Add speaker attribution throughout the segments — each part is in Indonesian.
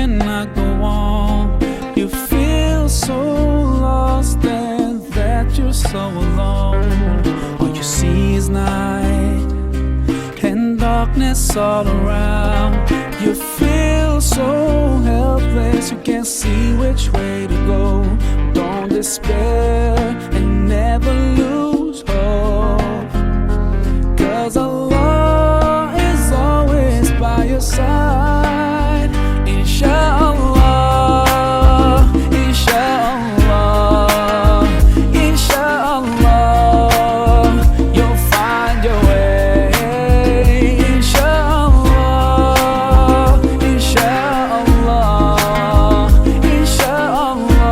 Speaker 1: cannot go on. You feel so lost and that you're so alone. All you see is night and darkness all around. You feel so helpless, you can't see which way to go. Don't despair and never lose hope, 'cause Allah is always by your side. Inshallah, inshallah, inshallah, you'll find your way. Inshallah, inshallah, inshallah,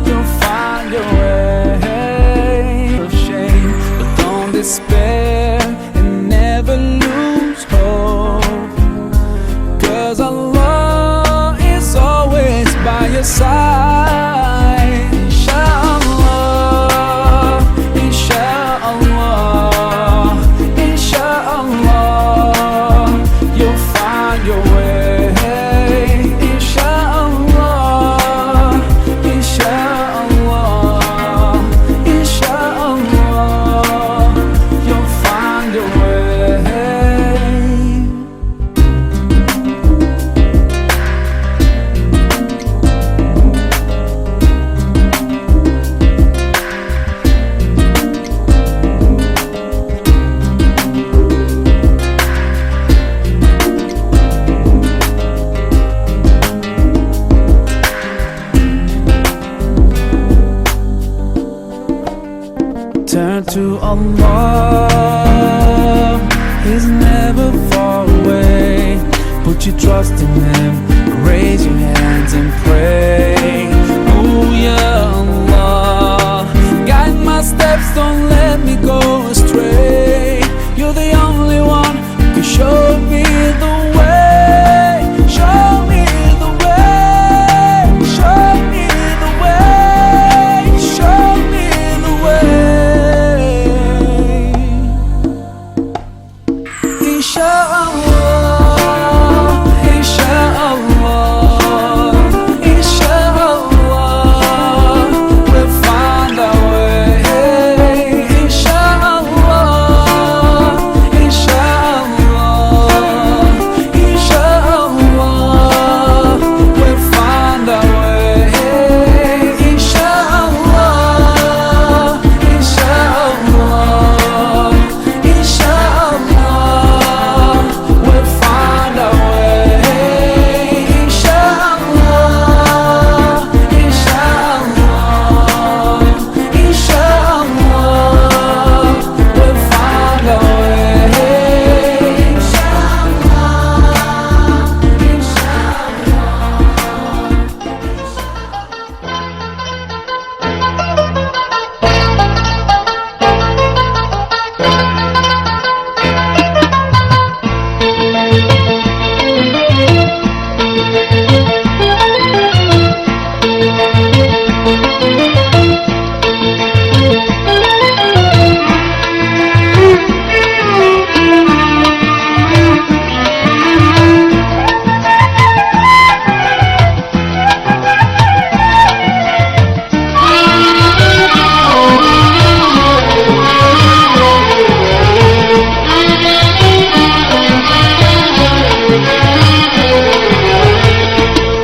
Speaker 1: you'll find your way. Of shame, but don't despair and never lose hope, 'cause Allah is always by your side. Inshallah, inshallah, inshallah, you'll find your way. Inshallah, inshallah, inshallah, you'll find your way. Turn to Allah, He's never far away. Put your trust in Him, raise your hands and pray. Oh yeah, Allah, guide my steps, don't let me go astray. You're the only one who can show me the way. Show me the way, show me the way, show me the way. Inshallah, inshallah, inshallah, we'll find our way. Inshallah, inshallah, inshallah, we'll find our way. Inshallah, inshallah, inshallah, we'll find our way. Inshallah, inshallah, inshallah, we'll find our way.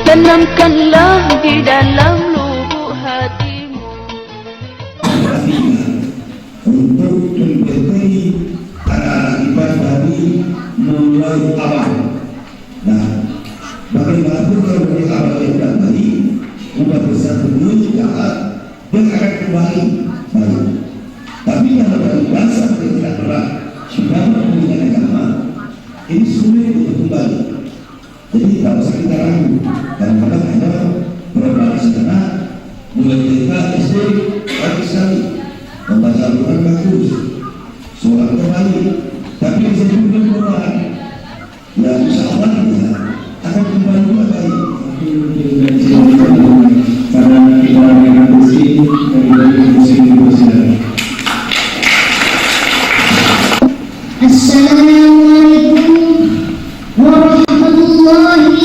Speaker 2: Tanamkanlah di dalam lubuk hatimu
Speaker 3: untuk mengikuti anak-anak ibadah tadi mulai awal. Nah, bagaimanapun kalau mulai awal yang tadi umat besar menuju jahat dan akan kembali baik. Tapi kalau dari bahasa tidak pernah sudah mempunyai agama, ini sulit untuk kembali. Jadi tak usah kita ragu. Kadang-kadang ada beberapa sana mulai TK, SD, pagi sekali membaca Al-Quran bagus, sholat kembali, tapi bisa juga Quran. Ya insya Allah ya akan kembali juga baik. Karena kita dengan kursi dari kursi
Speaker 4: Assalamualaikum warahmatullahi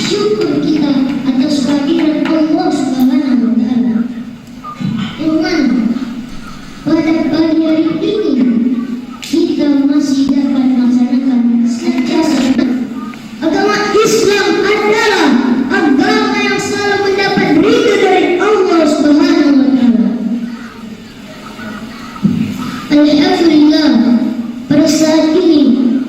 Speaker 4: syukur kita atas kehadiran Allah Subhanahu wa Ta'ala. Yang mana pada pagi hari ini kita masih dapat melaksanakan senantiasa. Agama Islam adalah agama yang selalu mendapat ridho dari Allah Subhanahu wa Ta'ala. Alhamdulillah, pada saat ini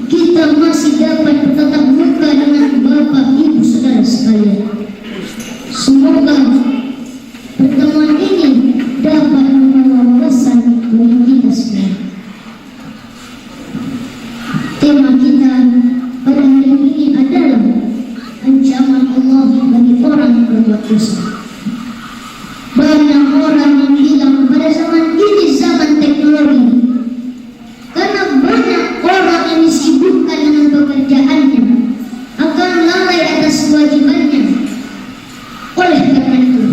Speaker 4: kita masih dapat bertatap muka dengan Bapak Ibu Saudara sekalian. Semoga pertemuan ini dapat membawa wawasan bagi kita semua. Tema kita pada hari ini adalah ancaman Allah bagi orang yang berbuat dosa. Banyak orang yang bilang pada zaman ini zaman teknologi, karena banyak orang yang disibukkan dengan pekerjaannya akan lalai atas kewajibannya. Oleh karena itu,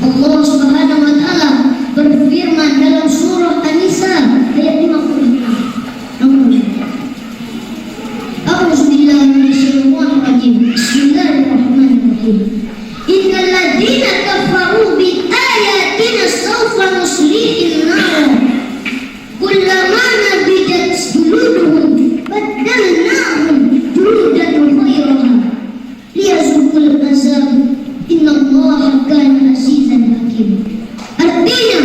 Speaker 4: Allah Subhanahu wa Ta'ala berfirman dalam surah An-Nisa ayat 55. A'udzubillahi minasyaitonir rajim. Bismillahirrahmanirrahim. Innal ladzina kafaru bi ayatina sawfa nuslihim nar. Kullama nabidat juluduhum baddalnahum juludan ghayraha liyazuqul azab. Innallaha kana azizan hakim. Artinya,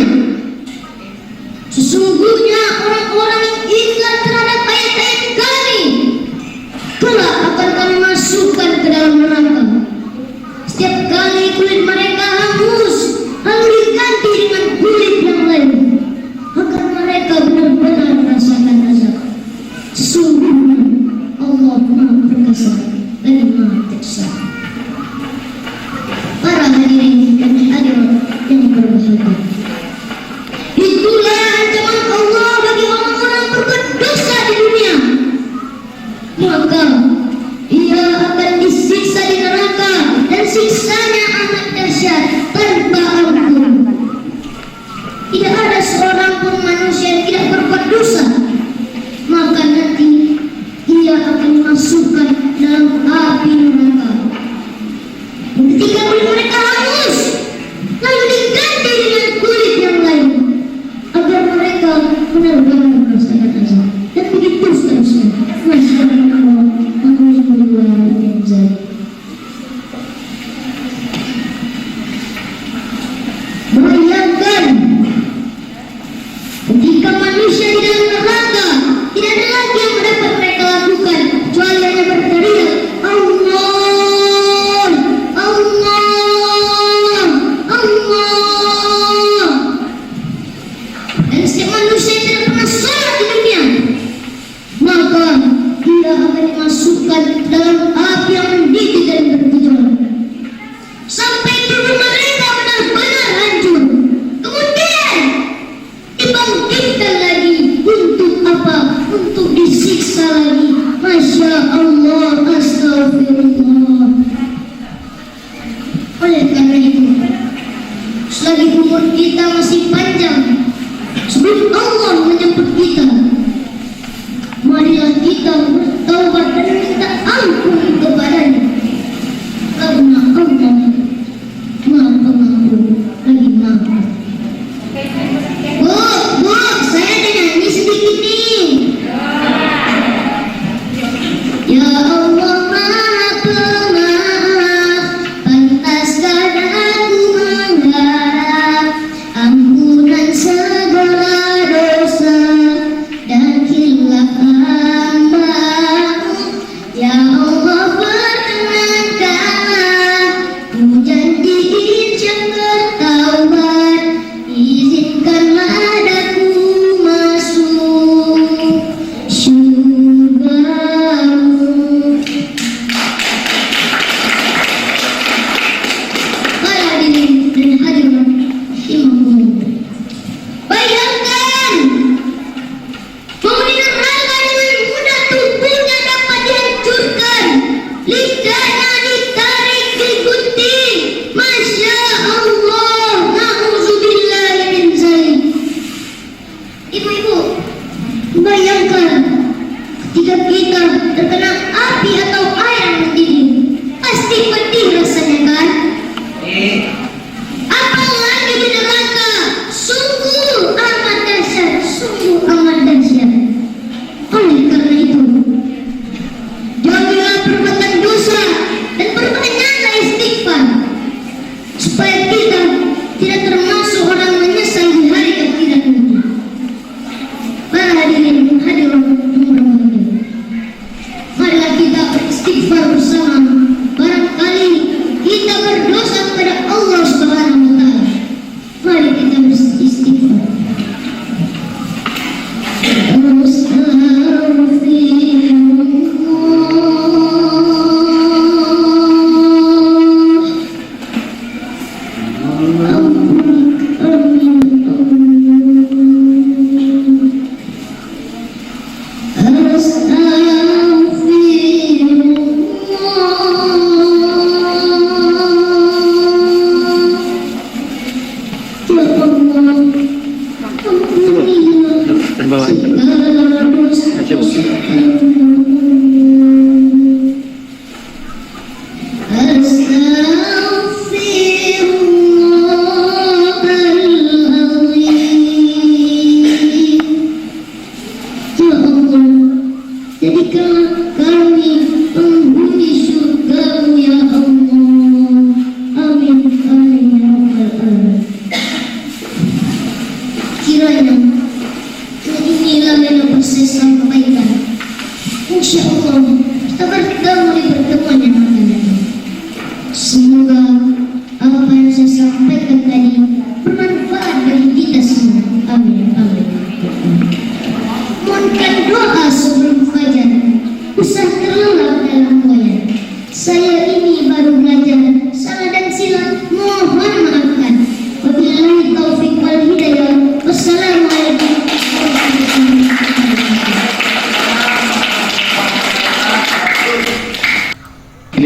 Speaker 4: sesungguhnya orang-orang yang ingat terhadap ayat-ayat kami kelak akan kami masukkan ke dalam neraka. Setiap kali kulit mereka hangus, lalu diganti dengan kulit yang lain, agar mereka benar-benar merasakan azab. Sesungguhnya Allah Maha Perkasa lagi Maha Teksa. Para hadirin dan hadirat yang berbahagia, itulah ancaman Allah bagi orang-orang berbuat dosa di dunia. Maka ia akan disiksa di neraka, dan siksanya amat dahsyat tanpa ampun. Tidak ada seorang pun manusia yang tidak berbuat dosa, maka nanti ia akan dimasukkan dalam api neraka. Ketika kulit mereka hangus, lalu diganti dengan kulit yang lain, agar mereka benar-benar merasakan azab. Dan begitu seterusnya. Masya Allah,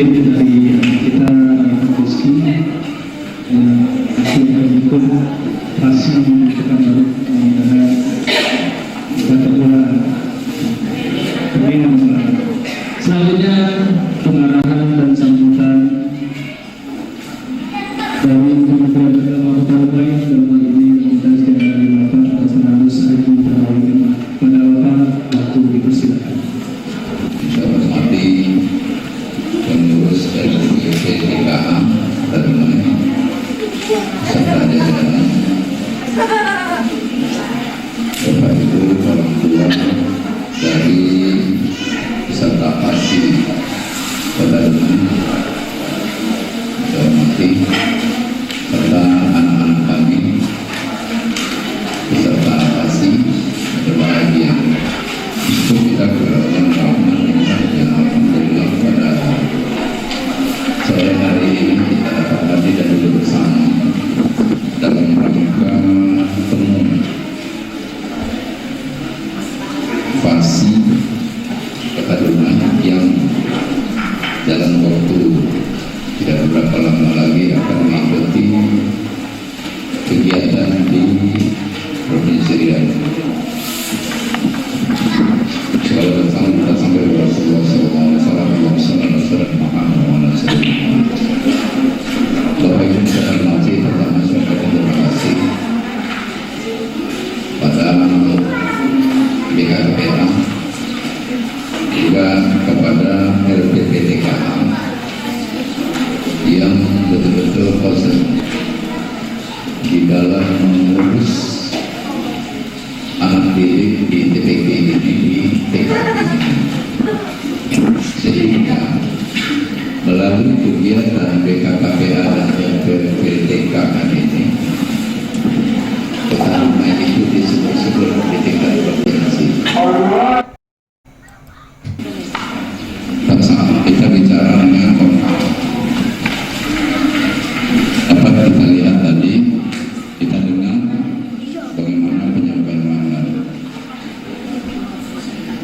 Speaker 5: mungkin dari kita Rizky akan ikut pasti kita baru mudah-mudahan kita terbuat ini masalah. Selanjutnya pengarahan dan sambutan dari Kementerian Agama Kota Baik dalam hal ini Komunitas Daerah di Bapak Atas Haji Terawih pada waktu dipersilakan.
Speaker 6: Hormati pengurus dari PTKA Terminal serta jajaran, Bapak Ibu orang tua dari peserta pasti Kota Demak, saya hormati serta anak-anak kami peserta pasti berbahagia. Itu kita berdoa rahmat yang alhamdulillah pada sore hari ini kita dapat hadir dan duduk bersama dalam rangka temu fasi Kota Demak yang dalam waktu tidak beberapa lama lagi akan mengikuti kegiatan di Provinsi Riau. Selamat datang sampai Rasulullah SAW. Bapak Ibu saya hormati, pertama saya terima kasih pada BKKPA juga kepada LPPTKA yang betul-betul konsen di dalam mengurus anak didik di TPK ini, di TKP ini, sehingga melalui kegiatan BKKPA dan LPPTKA ini, Kota Demak itu disebut-sebut di tingkat provinsi. Pada saat kita bicara dengan Kompas, dapat kita lihat tadi, kita dengar bagaimana penyampaian mandat.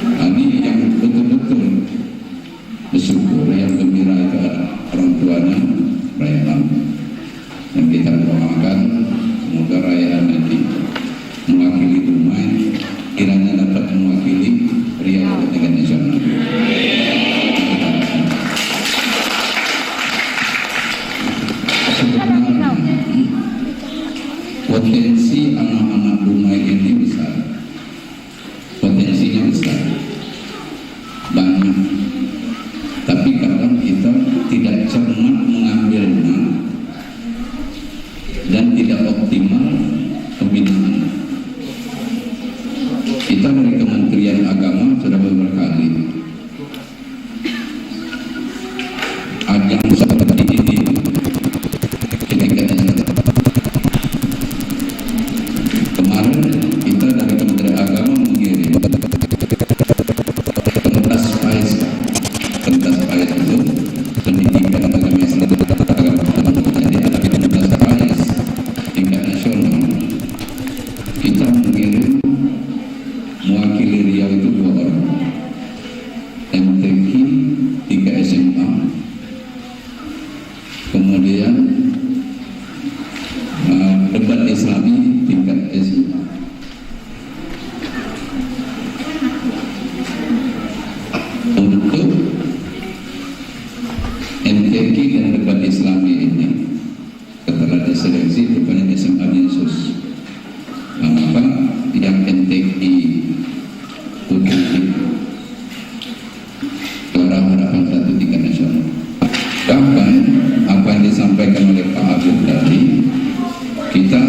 Speaker 6: Kami yang betul-betul bersyukur, yang gembira itu orang tuanya perayaan, dan kita doakan semoga perayaan nanti mewakili Dumai, kiranya dapat mewakili Riau dengan nasional. Sebenarnya potensi anak-anak Dumai ini besar, potensinya besar, banyak, tapi kadang kita tidak cermat mengambilnya dan tidak optimal pembinaan. Kita dari Kementerian Agama sudah beberapa kali ajang seperti ini kemarin kita dari Kementerian Agama mengirim pentas PAIS itu pendidikan agama Islam, jadi ada pentas PAIS tingkat nasional. Kita mengirim mewakili Riau itu 2 orang, MTQ 3 SMA, kemudian debat Islami tingkat SMA. Untuk MTQ dan debat Islami ini setelah diseleksi rupanya SMA Dinsus. Maka yang MTQ untuk harapan satu tingkat nasional. Bahkan apa yang disampaikan oleh Pak Habib tadi, kita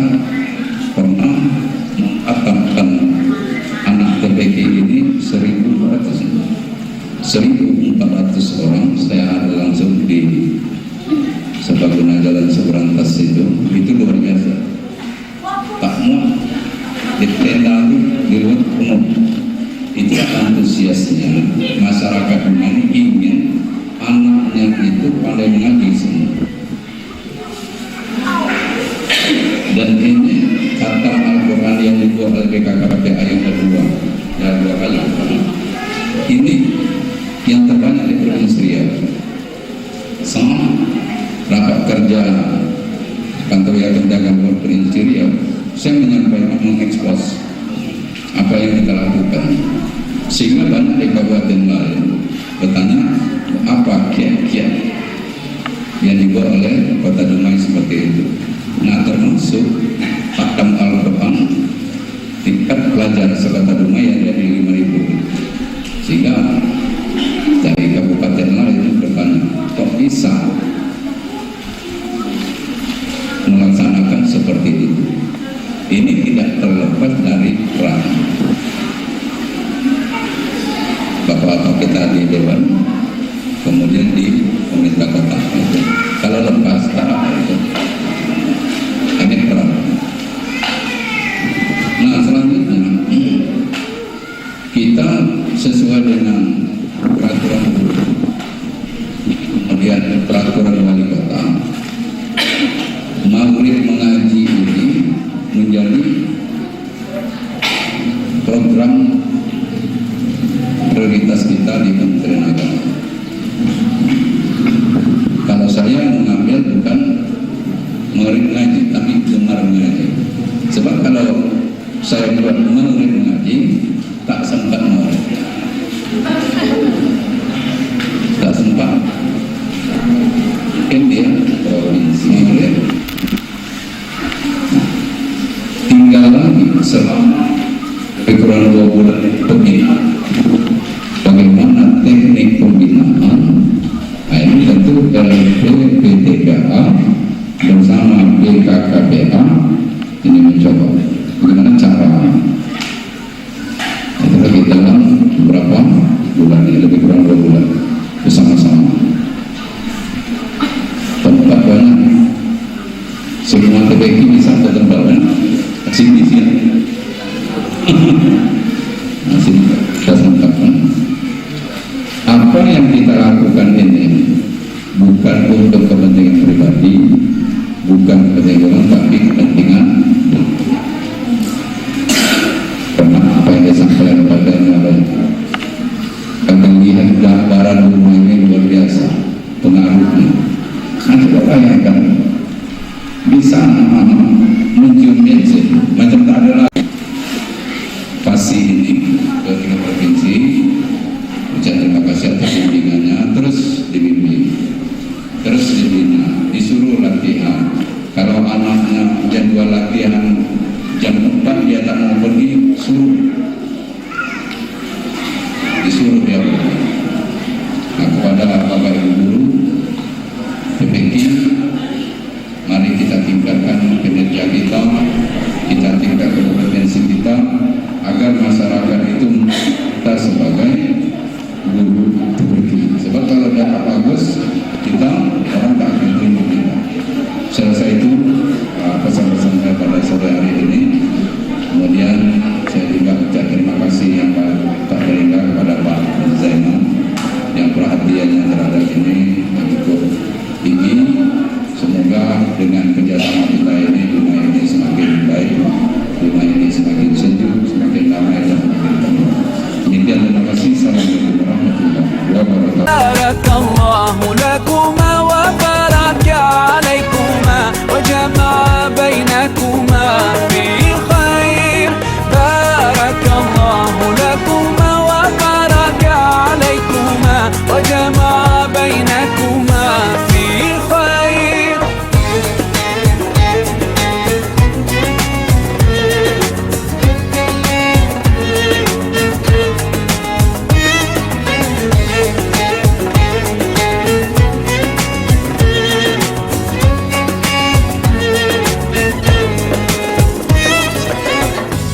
Speaker 6: pernah mengatamkan anak TPK ini 1.400 orang. Saya ada langsung di Sebaguna Jalan Seberantas itu luar biasa. Tak mau di tenda di luar umum. Itu antusiasnya masyarakat ini ingin anaknya itu pandai mengaji semua. Dan ini kata Al-Quran yang dibuat oleh BKKPA yang kedua, dan 2 kali. Ini yang terbanyak di Provinsi Riau. sama rapat kerja kantor wilayah dagang Provinsi Riau, saya menyampaikan mengekspos apa yang kita lakukan, sehingga banyak di kabupaten lain bertanya apa kiat-kiat yang dibuat oleh Kota Dumai seperti itu. Nah, termasuk Khatam Al-Quran tingkat pelajar sekota Dumai yang dari 5.000, sehingga dari kabupaten lain bertanya kok bisa melaksanakan seperti itu. Ini tidak terlepas dari peran Bapak kita di Dewan, kemudian di pemerintah kota. Kalau lepas tak itu ini peran. Nah, selanjutnya kita sesuai dengan peraturan, kemudian peraturan wali kota, maghrib mengaji ini menjadi program prioritas kita di Kementerian Agama. Kalau saya mengambil bukan maghrib mengaji, tapi gemar mengaji. Sebab kalau saya buat maghrib mengaji, tak sempat maghrib, tak sempat. India provinsi tinggal lagi selama kurang 2 bulan pembinaan. Bagaimana teknik pembinaan? Nah, ini tentu LPPTKA bersama BKKBA ini mencoba bagaimana cara. Itu lagi dalam beberapa bulan ini, lebih kurang 2 bulan bersama-sama. Tempat banyak, semua TBK bisa ke tempat banyak. Sini masih kita sempatkan. Apa yang kita lakukan ini bukan untuk kepentingan pribadi, bukan kepentingan orang, tapi kepentingan karena apa yang disampaikan pada yang lain. Kami lihat gambaran rumah ini luar biasa pengaruhnya. Nah, coba bayangkan di sana mencium bensin macam tak ada lagi. Pasti ini ke 3 provinsi. Ucap terima kasih atas bimbingannya. Terus dibimbing, terus dibina, disuruh latihan. Kalau anaknya jadwal latihan jam 4 dia tak mau pergi, disuruh dia pergi. Nah, kepada Bapak Ibu Guru PPK, mari kita tingkatkan kinerja kita tingkatkan kompetensi kita, agar masyarakat itu kita sebagai guru terpercaya. Sebab kalau dapat bagus, kita orang tak akan terima kita. Saya rasa itu pesan-pesan saya pada sore hari ini. Kemudian saya juga ucap terima kasih yang tak terhingga kepada Pak Zainal yang perhatiannya terhadap ini cukup tinggi. Semoga dengan kerjasama kita ini, rumah ini semakin baik, rumah ini semakin sejuk, semakin damai dan semakin tenang. Demikian, terima kasih. Assalamualaikum warahmatullahi wabarakatuh.
Speaker 1: Barakallahu lakuma wa baraka alaikuma wa jama'a bainakuma fi khair. Barakallahu lakuma wa baraka alaikuma wa jama'a bainakuma fi khair.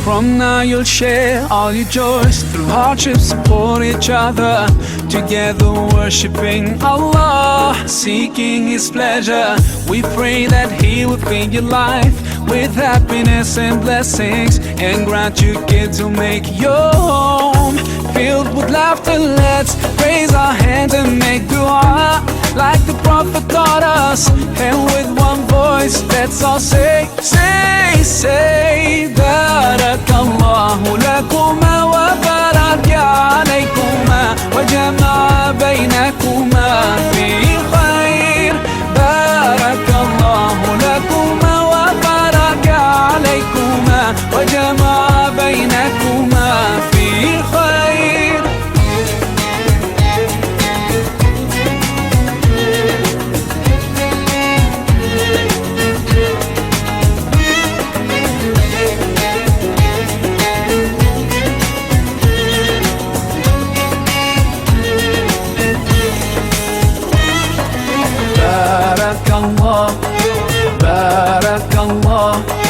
Speaker 1: From now you'll share all your joys, through hardships support each other, together worshiping Allah, seeking His pleasure. We pray that He will fill your life with happiness and blessings, and grant you kids who make your home filled with laughter. Let's raise our hands and make dua like the Prophet taught us, and with one voice let's all say Barakallahu lakuma wa baraka alaikuma wa jama'a bainakuma fi khair. Allah.